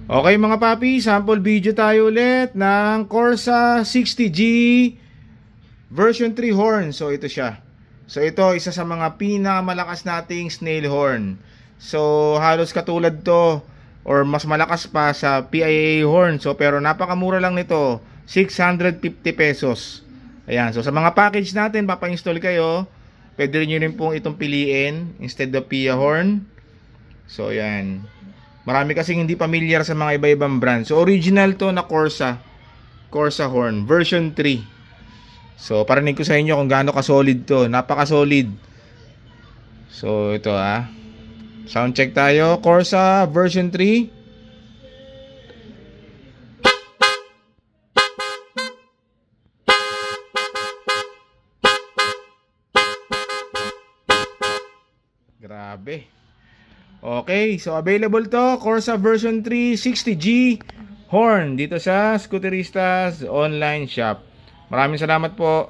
Okay mga papi, sample video tayo ulit ng Corsa 60G version 3 horn. So ito siya. So ito isa sa mga pinakamalakas nating snail horn. So halos katulad to or mas malakas pa sa PIA horn. So pero napakamura lang nito, 650 pesos. Ayan, so sa mga package natin papa-install kayo, pwede rin nyo rin pong itong piliin instead of PIA horn. So ayan, marami kasing hindi familiar sa mga iba-ibang brand. So original to na Corsa horn version 3. So parinig ko sa inyo kung gaano ka-solid to. Napaka-solid. So ito sound check tayo. Corsa version 3. Grabe. Okay, so available to Corsa version 3 60G horn dito sa Scooteristas online shop. Maraming salamat po.